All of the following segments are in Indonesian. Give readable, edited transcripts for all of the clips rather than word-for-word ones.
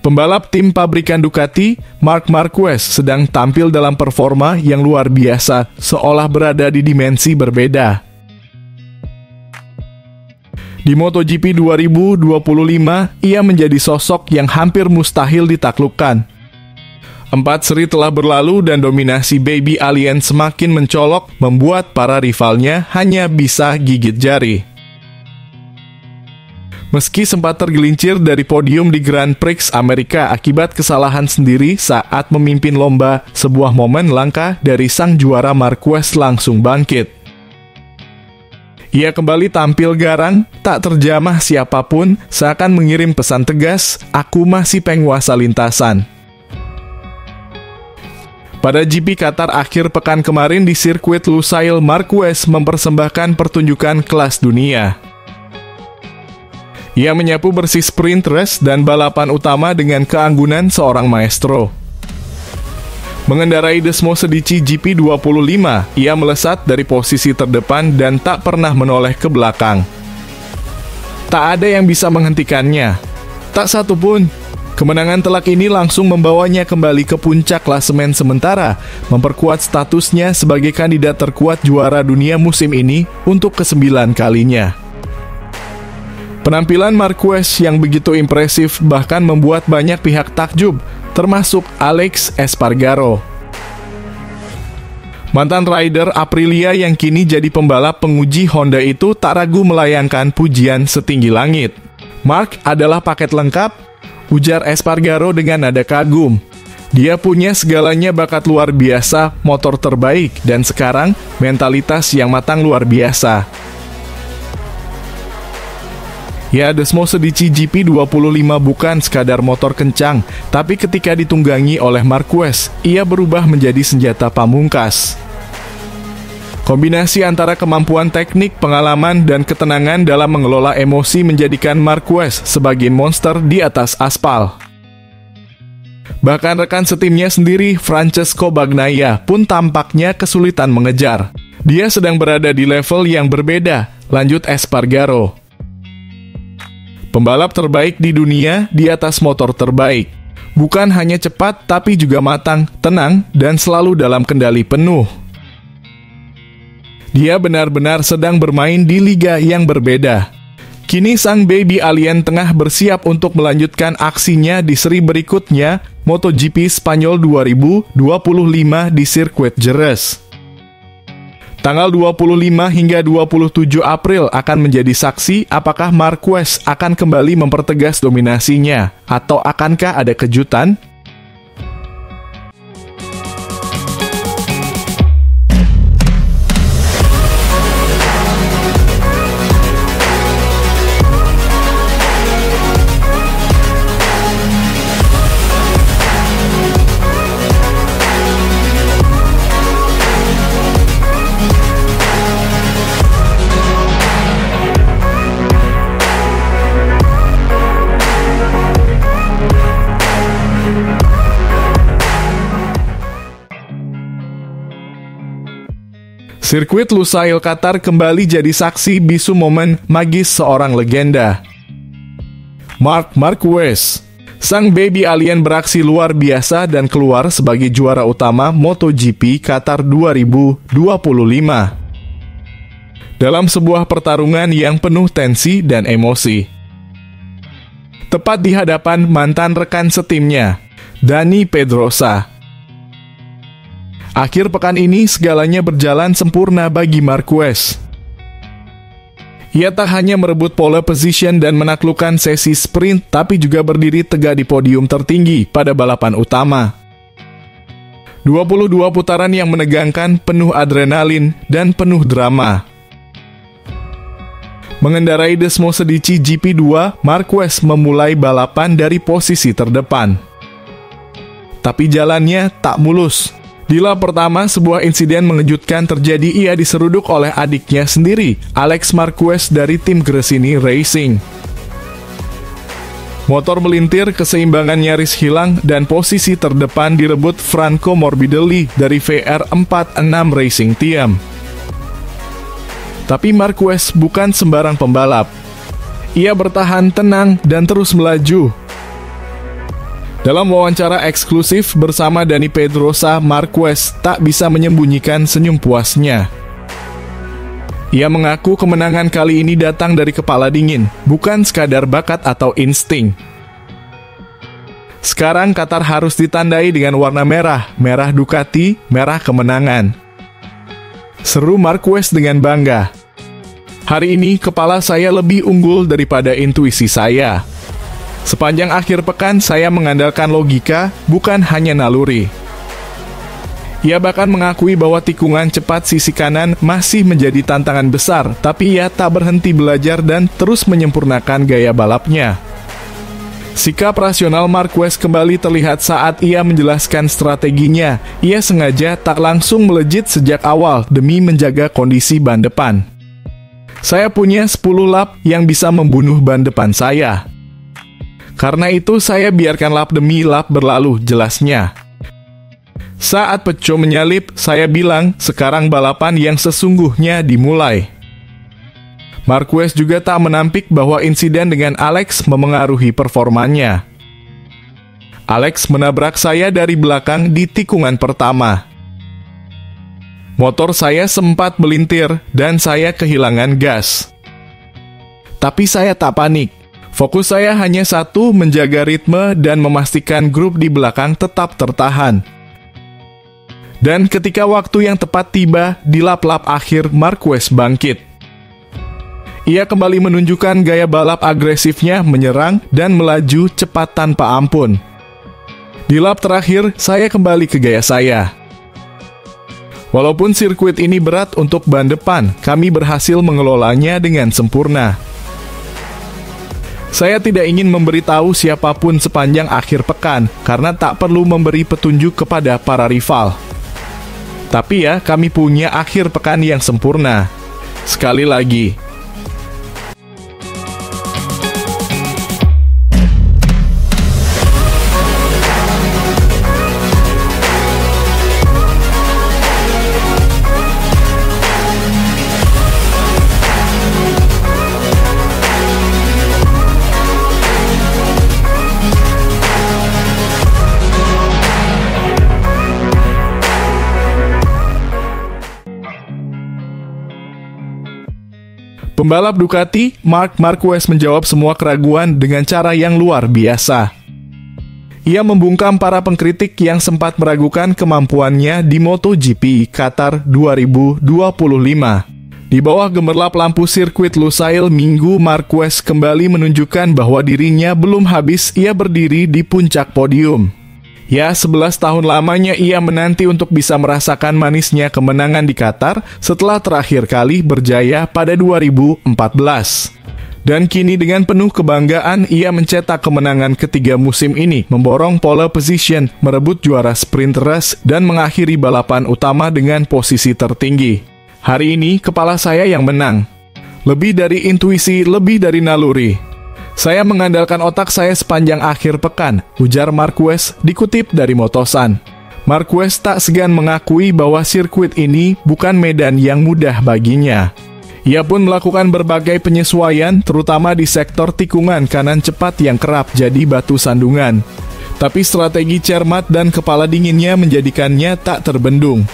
Pembalap tim pabrikan Ducati, Marc Marquez, sedang tampil dalam performa yang luar biasa, seolah berada di dimensi berbeda. Di MotoGP 2025, ia menjadi sosok yang hampir mustahil ditaklukkan. 4 seri telah berlalu dan dominasi Baby Alien semakin mencolok, membuat para rivalnya hanya bisa gigit jari. Meski sempat tergelincir dari podium di Grand Prix Amerika akibat kesalahan sendiri saat memimpin lomba, sebuah momen langka dari sang juara Marquez langsung bangkit. Ia kembali tampil garang, tak terjamah siapapun, seakan mengirim pesan tegas, "Aku masih penguasa lintasan." Pada GP Qatar akhir pekan kemarin di sirkuit Lusail, Marquez mempersembahkan pertunjukan kelas dunia. Ia menyapu bersih sprint race dan balapan utama dengan keanggunan seorang maestro. Mengendarai Desmo Sedici GP 25, ia melesat dari posisi terdepan dan tak pernah menoleh ke belakang. Tak ada yang bisa menghentikannya. Tak satu pun. Kemenangan telak ini langsung membawanya kembali ke puncak klasemen sementara, memperkuat statusnya sebagai kandidat terkuat juara dunia musim ini untuk ke-9 kalinya. Penampilan Marquez yang begitu impresif bahkan membuat banyak pihak takjub, termasuk Alex Espargaro. Mantan rider Aprilia yang kini jadi pembalap penguji Honda itu tak ragu melayangkan pujian setinggi langit. "Mark adalah paket lengkap," ujar Espargaro dengan nada kagum. "Dia punya segalanya, bakat luar biasa, motor terbaik, dan sekarang mentalitas yang matang luar biasa." Ya, Desmo Sedici GP 25 bukan sekadar motor kencang, tapi ketika ditunggangi oleh Marquez, ia berubah menjadi senjata pamungkas. Kombinasi antara kemampuan teknik, pengalaman, dan ketenangan dalam mengelola emosi menjadikan Marquez sebagai monster di atas aspal. Bahkan rekan setimnya sendiri, Francesco Bagnaia, pun tampaknya kesulitan mengejar. "Dia sedang berada di level yang berbeda," lanjut Espargaro. "Pembalap terbaik di dunia di atas motor terbaik. Bukan hanya cepat, tapi juga matang, tenang, dan selalu dalam kendali penuh. Dia benar-benar sedang bermain di liga yang berbeda." Kini sang Baby Alien tengah bersiap untuk melanjutkan aksinya di seri berikutnya, MotoGP Spanyol 2025 di sirkuit Jerez. Tanggal 25 hingga 27 April akan menjadi saksi apakah Marquez akan kembali mempertegas dominasinya, atau akankah ada kejutan? Sirkuit Lusail Qatar kembali jadi saksi bisu momen magis seorang legenda. Marc Marquez, sang Baby Alien beraksi luar biasa dan keluar sebagai juara utama MotoGP Qatar 2025. Dalam sebuah pertarungan yang penuh tensi dan emosi. Tepat di hadapan mantan rekan setimnya, Dani Pedrosa. Akhir pekan ini segalanya berjalan sempurna bagi Marquez. Ia tak hanya merebut pole position dan menaklukkan sesi sprint, tapi juga berdiri tegak di podium tertinggi pada balapan utama. 22 putaran yang menegangkan, penuh adrenalin, dan penuh drama. Mengendarai Desmo Sedici GP2, Marquez memulai balapan dari posisi terdepan. Tapi jalannya tak mulus. Di lap pertama, sebuah insiden mengejutkan terjadi. Ia diseruduk oleh adiknya sendiri, Alex Marquez dari tim Gresini Racing. Motor melintir, keseimbangan nyaris hilang, dan posisi terdepan direbut Franco Morbidelli dari VR46 Racing Team. Tapi Marquez bukan sembarang pembalap. Ia bertahan tenang dan terus melaju. Dalam wawancara eksklusif bersama Dani Pedrosa, Marquez tak bisa menyembunyikan senyum puasnya. Ia mengaku kemenangan kali ini datang dari kepala dingin, bukan sekadar bakat atau insting. Sekarang Qatar harus ditandai dengan warna merah, merah Ducati, merah kemenangan. Seru Marquez dengan bangga. Hari ini kepala saya lebih unggul daripada intuisi saya. Sepanjang akhir pekan saya mengandalkan logika, bukan hanya naluri. Ia bahkan mengakui bahwa tikungan cepat sisi kanan masih menjadi tantangan besar, tapi ia tak berhenti belajar dan terus menyempurnakan gaya balapnya. Sikap rasional Marquez kembali terlihat saat ia menjelaskan strateginya. Ia sengaja tak langsung melejit sejak awal demi menjaga kondisi ban depan. Saya punya 10 lap yang bisa membunuh ban depan saya. Karena itu saya biarkan lap demi lap berlalu, jelasnya. Saat Peco menyalip, saya bilang, sekarang balapan yang sesungguhnya dimulai. Marquez juga tak menampik bahwa insiden dengan Alex memengaruhi performanya. Alex menabrak saya dari belakang di tikungan pertama. Motor saya sempat melintir dan saya kehilangan gas. Tapi saya tak panik. Fokus saya hanya satu, menjaga ritme dan memastikan grup di belakang tetap tertahan. Dan ketika waktu yang tepat tiba, di lap-lap akhir Marquez bangkit. Ia kembali menunjukkan gaya balap agresifnya, menyerang dan melaju cepat tanpa ampun. Di lap terakhir, saya kembali ke gaya saya. Walaupun sirkuit ini berat untuk ban depan, kami berhasil mengelolanya dengan sempurna. Saya tidak ingin memberitahu siapapun sepanjang akhir pekan, karena tak perlu memberi petunjuk kepada para rival. Tapi ya, kami punya akhir pekan yang sempurna. Sekali lagi, pembalap Ducati, Marc Marquez menjawab semua keraguan dengan cara yang luar biasa. Ia membungkam para pengkritik yang sempat meragukan kemampuannya di MotoGP Qatar 2025. Di bawah gemerlap lampu sirkuit Lusail Minggu, Marquez kembali menunjukkan bahwa dirinya belum habis ia berdiri di puncak podium. Ya, 11 tahun lamanya ia menanti untuk bisa merasakan manisnya kemenangan di Qatar setelah terakhir kali berjaya pada 2014. Dan kini dengan penuh kebanggaan ia mencetak kemenangan ketiga musim ini, memborong pole position, merebut juara sprint race, dan mengakhiri balapan utama dengan posisi tertinggi. Hari ini kepala saya yang menang. Lebih dari intuisi, lebih dari naluri. Saya mengandalkan otak saya sepanjang akhir pekan, ujar Marquez dikutip dari Motosan. Marquez tak segan mengakui bahwa sirkuit ini bukan medan yang mudah baginya. Ia pun melakukan berbagai penyesuaian, terutama di sektor tikungan kanan cepat yang kerap jadi batu sandungan. Tapi strategi cermat dan kepala dinginnya menjadikannya tak terbendung.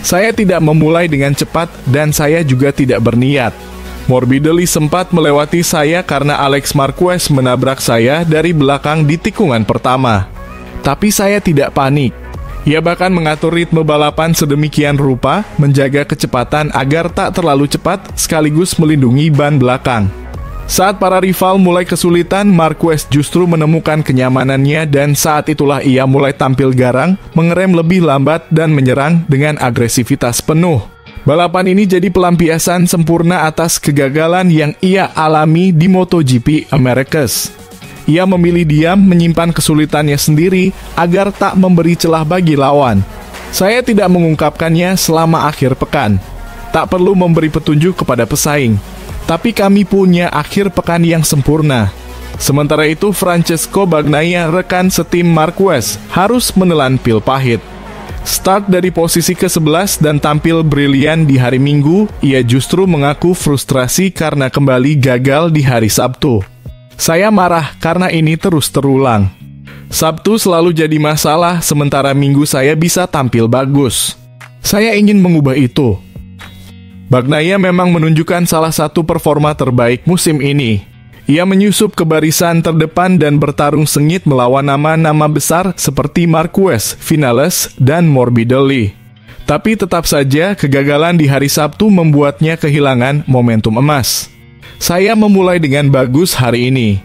Saya tidak memulai dengan cepat dan saya juga tidak berniat. Morbidelli sempat melewati saya karena Alex Marquez menabrak saya dari belakang di tikungan pertama. Tapi saya tidak panik. Ia bahkan mengatur ritme balapan sedemikian rupa, menjaga kecepatan agar tak terlalu cepat sekaligus melindungi ban belakang. Saat para rival mulai kesulitan, Marquez justru menemukan kenyamanannya dan saat itulah ia mulai tampil garang, mengerem lebih lambat dan menyerang dengan agresivitas penuh. Balapan ini jadi pelampiasan sempurna atas kegagalan yang ia alami di MotoGP Americas. Ia memilih diam, menyimpan kesulitannya sendiri agar tak memberi celah bagi lawan. Saya tidak mengungkapkannya selama akhir pekan. Tak perlu memberi petunjuk kepada pesaing. Tapi kami punya akhir pekan yang sempurna. Sementara itu, Francesco Bagnaia, rekan setim Marquez, harus menelan pil pahit. Start dari posisi ke-11 dan tampil brilian di hari Minggu, ia justru mengaku frustrasi karena kembali gagal di hari Sabtu. Saya marah karena ini terus terulang. Sabtu selalu jadi masalah, sementara Minggu saya bisa tampil bagus. Saya ingin mengubah itu. Bagnaia memang menunjukkan salah satu performa terbaik musim ini. Ia menyusup ke barisan terdepan dan bertarung sengit melawan nama-nama besar seperti Marquez, Vinales, dan Morbidelli. Tapi tetap saja kegagalan di hari Sabtu membuatnya kehilangan momentum emas. Saya memulai dengan bagus hari ini.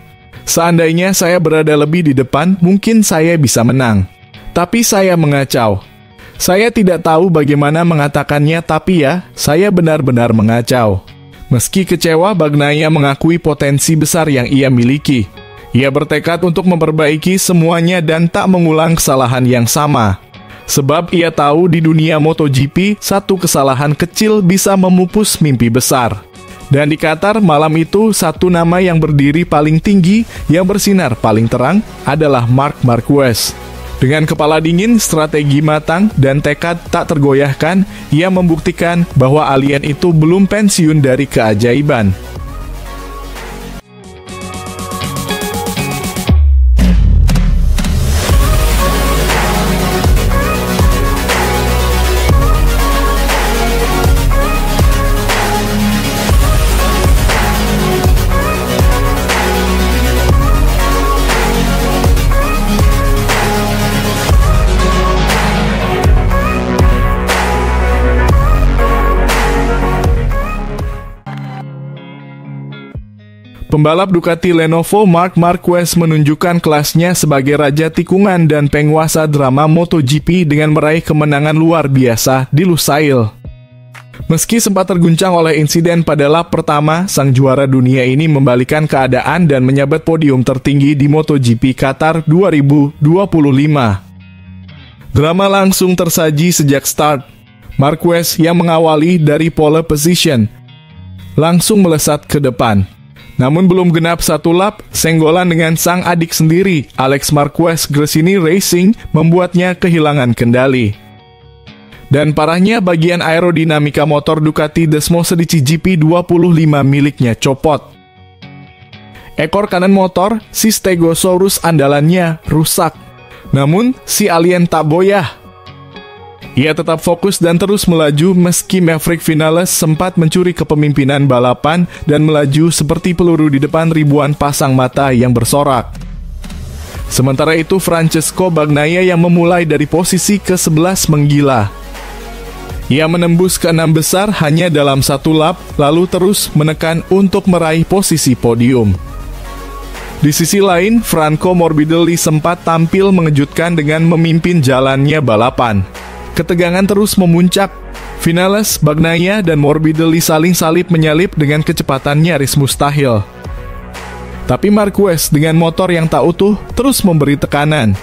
Seandainya saya berada lebih di depan, mungkin saya bisa menang. Tapi saya mengacau. Saya tidak tahu bagaimana mengatakannya, tapi ya, saya benar-benar mengacau. Meski kecewa, Bagnaia mengakui potensi besar yang ia miliki. Ia bertekad untuk memperbaiki semuanya dan tak mengulang kesalahan yang sama. Sebab ia tahu di dunia MotoGP, satu kesalahan kecil bisa memupus mimpi besar. Dan di Qatar malam itu, satu nama yang berdiri paling tinggi, yang bersinar paling terang, adalah Marc Marquez. Dengan kepala dingin, strategi matang, dan tekad tak tergoyahkan, ia membuktikan bahwa alien itu belum pensiun dari keajaiban. Pembalap Ducati Lenovo Marc Marquez menunjukkan kelasnya sebagai raja tikungan dan penguasa drama MotoGP dengan meraih kemenangan luar biasa di Lusail. Meski sempat terguncang oleh insiden pada lap pertama, sang juara dunia ini membalikan keadaan dan menyabet podium tertinggi di MotoGP Qatar 2025. Drama langsung tersaji sejak start. Marquez yang mengawali dari pole position langsung melesat ke depan. Namun belum genap satu lap, senggolan dengan sang adik sendiri, Alex Marquez Gresini Racing, membuatnya kehilangan kendali. Dan parahnya, bagian aerodinamika motor Ducati Desmosedici GP25 miliknya copot. Ekor kanan motor, si Stegosaurus andalannya, rusak. Namun, si alien tak boyah. Ia tetap fokus dan terus melaju meski Maverick Vinales sempat mencuri kepemimpinan balapan dan melaju seperti peluru di depan ribuan pasang mata yang bersorak. Sementara itu, Francesco Bagnaia yang memulai dari posisi ke-11 menggila. Ia menembus ke-6 besar hanya dalam satu lap, lalu terus menekan untuk meraih posisi podium. Di sisi lain, Franco Morbidelli sempat tampil mengejutkan dengan memimpin jalannya balapan. Ketegangan terus memuncak. Vinales, Bagnaia, dan Morbidelli saling salip-menyalip dengan kecepatan nyaris mustahil. Tapi Marquez dengan motor yang tak utuh terus memberi tekanan.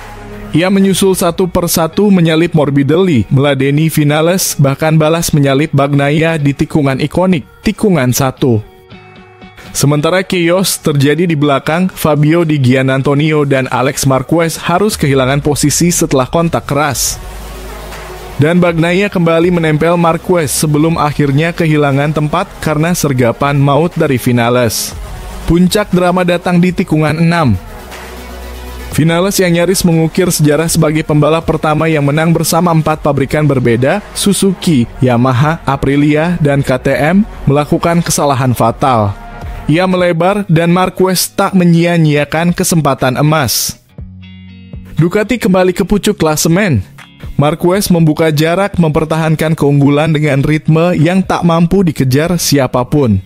Ia menyusul satu persatu menyalip Morbidelli, meladeni Vinales, bahkan balas menyalip Bagnaia di tikungan ikonik, tikungan 1. Sementara chaos terjadi di belakang, Fabio Di Giannantonio dan Alex Marquez harus kehilangan posisi setelah kontak keras. Dan Bagnaia kembali menempel Marquez sebelum akhirnya kehilangan tempat karena sergapan maut dari Vinales. Puncak drama datang di tikungan 6. Vinales yang nyaris mengukir sejarah sebagai pembalap pertama yang menang bersama 4 pabrikan berbeda, Suzuki, Yamaha, Aprilia, dan KTM, melakukan kesalahan fatal. Ia melebar dan Marquez tak menyia-nyiakan kesempatan emas. Ducati kembali ke pucuk klasemen. Marquez membuka jarak mempertahankan keunggulan dengan ritme yang tak mampu dikejar siapapun.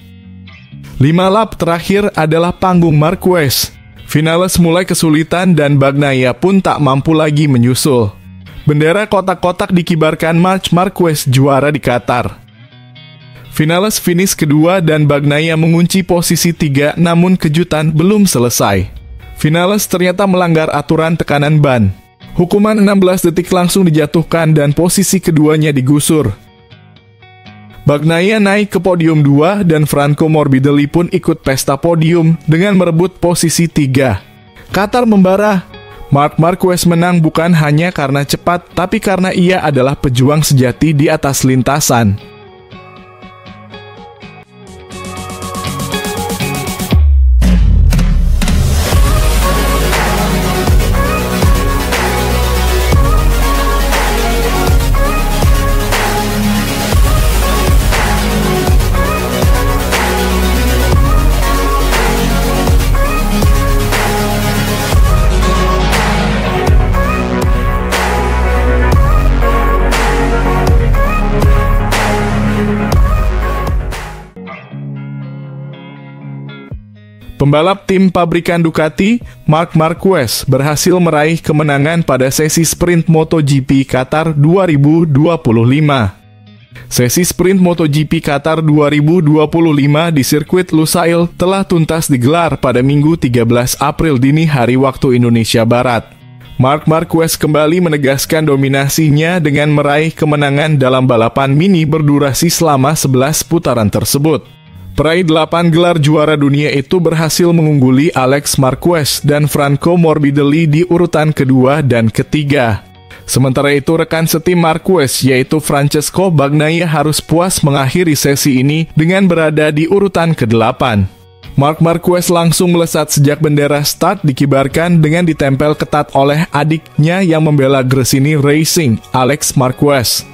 5 lap terakhir adalah panggung Marquez. Vinales mulai kesulitan dan Bagnaia pun tak mampu lagi menyusul. Bendera kotak-kotak dikibarkan Marc Marquez juara di Qatar. Vinales finish kedua dan Bagnaia mengunci posisi 3, namun kejutan belum selesai. Vinales ternyata melanggar aturan tekanan ban. Hukuman 16 detik langsung dijatuhkan dan posisi keduanya digusur. Bagnaia naik ke podium 2 dan Franco Morbidelli pun ikut pesta podium dengan merebut posisi 3. Qatar membara. Marc Marquez menang bukan hanya karena cepat, tapi karena ia adalah pejuang sejati di atas lintasan. Pembalap tim pabrikan Ducati, Marc Marquez, berhasil meraih kemenangan pada sesi sprint MotoGP Qatar 2025. Sesi sprint MotoGP Qatar 2025 di sirkuit Lusail telah tuntas digelar pada Minggu 13 April dini hari waktu Indonesia Barat. Marc Marquez kembali menegaskan dominasinya dengan meraih kemenangan dalam balapan mini berdurasi selama 11 putaran tersebut. Peraih 8 gelar juara dunia itu berhasil mengungguli Alex Marquez dan Franco Morbidelli di urutan kedua dan ketiga. Sementara itu rekan setim Marquez yaitu Francesco Bagnaia harus puas mengakhiri sesi ini dengan berada di urutan ke-8. Marc Marquez langsung melesat sejak bendera start dikibarkan dengan ditempel ketat oleh adiknya yang membela Gresini Racing, Alex Marquez.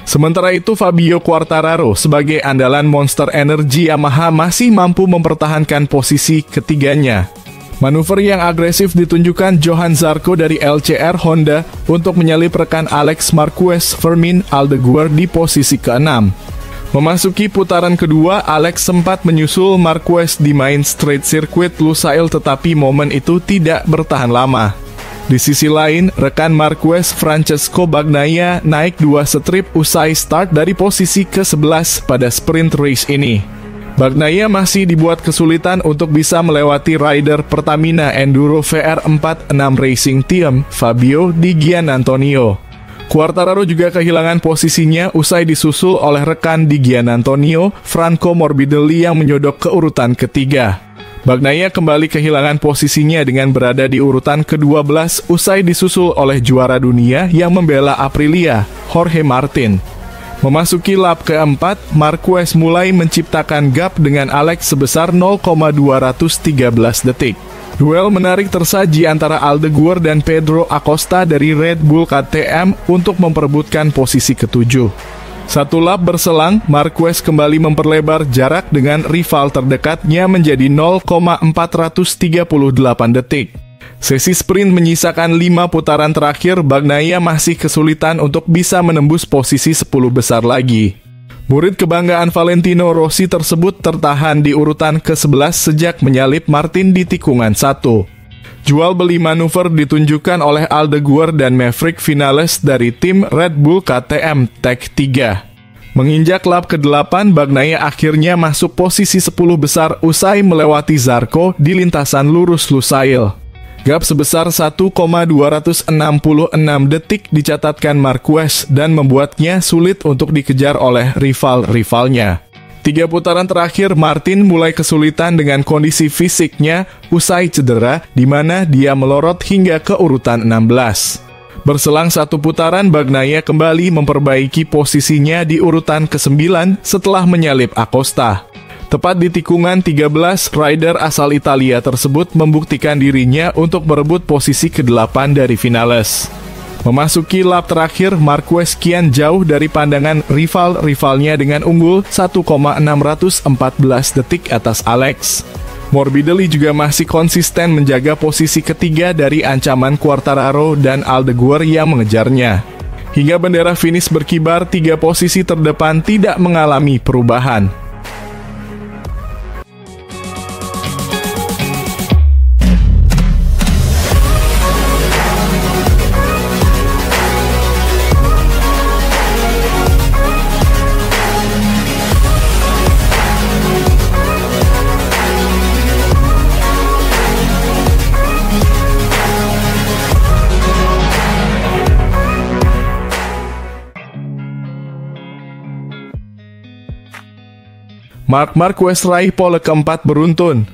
Sementara itu Fabio Quartararo sebagai andalan Monster Energy Yamaha masih mampu mempertahankan posisi ketiganya. Manuver yang agresif ditunjukkan Johan Zarco dari LCR Honda untuk menyalip rekan Alex Marquez, Fermin Aldeguer di posisi ke-6. Memasuki putaran kedua, Alex sempat menyusul Marquez di Main Street Circuit Lusail tetapi momen itu tidak bertahan lama. Di sisi lain, rekan Marquez Francesco Bagnaia naik 2 strip usai start dari posisi ke-11 pada sprint race ini. Bagnaia masih dibuat kesulitan untuk bisa melewati rider Pertamina Enduro VR46 Racing Team, Fabio Di Giannantonio. Quartararo juga kehilangan posisinya usai disusul oleh rekan Di Giannantonio, Franco Morbidelli yang menyodok ke urutan ketiga. Bagnaia kembali kehilangan posisinya dengan berada di urutan ke-12 usai disusul oleh juara dunia yang membela Aprilia, Jorge Martin. Memasuki lap ke-4, Marquez mulai menciptakan gap dengan Alex sebesar 0,213 detik. Duel menarik tersaji antara Aldeguer dan Pedro Acosta dari Red Bull KTM untuk memperebutkan posisi ke-7. Satu lap berselang, Marquez kembali memperlebar jarak dengan rival terdekatnya menjadi 0,438 detik. Sesi sprint menyisakan 5 putaran terakhir, Bagnaia masih kesulitan untuk bisa menembus posisi 10 besar lagi. Murid kebanggaan Valentino Rossi tersebut tertahan di urutan ke-11 sejak menyalip Martin di tikungan 1. Jual beli manuver ditunjukkan oleh Aldeguer dan Maverick Vinales dari tim Red Bull KTM Tech 3. Menginjak lap ke-8, Bagnaia akhirnya masuk posisi 10 besar usai melewati Zarco di lintasan lurus Lusail. Gap sebesar 1,266 detik dicatatkan Marquez dan membuatnya sulit untuk dikejar oleh rival-rivalnya. 3 putaran terakhir, Martin mulai kesulitan dengan kondisi fisiknya usai cedera, di mana dia melorot hingga ke urutan 16. Berselang 1 putaran, Bagnaia kembali memperbaiki posisinya di urutan ke-9 setelah menyalip Acosta. Tepat di tikungan 13, rider asal Italia tersebut membuktikan dirinya untuk merebut posisi ke-8 dari Vinales. Memasuki lap terakhir, Marquez kian jauh dari pandangan rival-rivalnya dengan unggul 1,614 detik atas Alex. Morbidelli juga masih konsisten menjaga posisi ketiga dari ancaman Quartararo dan Aldeguer yang mengejarnya. Hingga bendera finish berkibar, 3 posisi terdepan tidak mengalami perubahan. Marc Marquez raih pole keempat beruntun.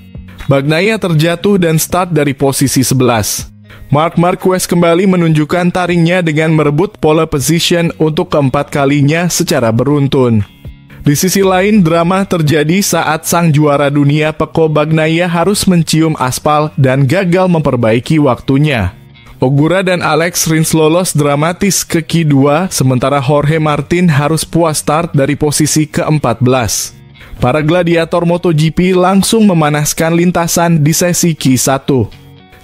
Bagnaia terjatuh dan start dari posisi 11. Marc Marquez kembali menunjukkan taringnya dengan merebut pole position untuk keempat kalinya secara beruntun. Di sisi lain, drama terjadi saat sang juara dunia Pecco Bagnaia harus mencium aspal dan gagal memperbaiki waktunya. Ogura dan Alex Rins lolos dramatis ke Q2, sementara Jorge Martin harus puas start dari posisi ke-14. Para gladiator MotoGP langsung memanaskan lintasan di sesi Q1.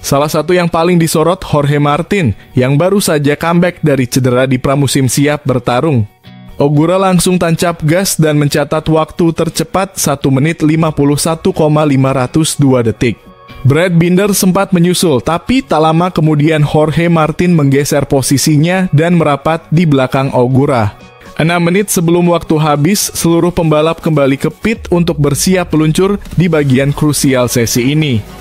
Salah satu yang paling disorot Jorge Martin, yang baru saja comeback dari cedera di pramusim siap bertarung. Ogura langsung tancap gas dan mencatat waktu tercepat 1 menit 51,502 detik. Brad Binder sempat menyusul, tapi tak lama kemudian Jorge Martin menggeser posisinya dan merapat di belakang Ogura. 6 menit sebelum waktu habis, seluruh pembalap kembali ke pit untuk bersiap peluncur di bagian krusial sesi ini.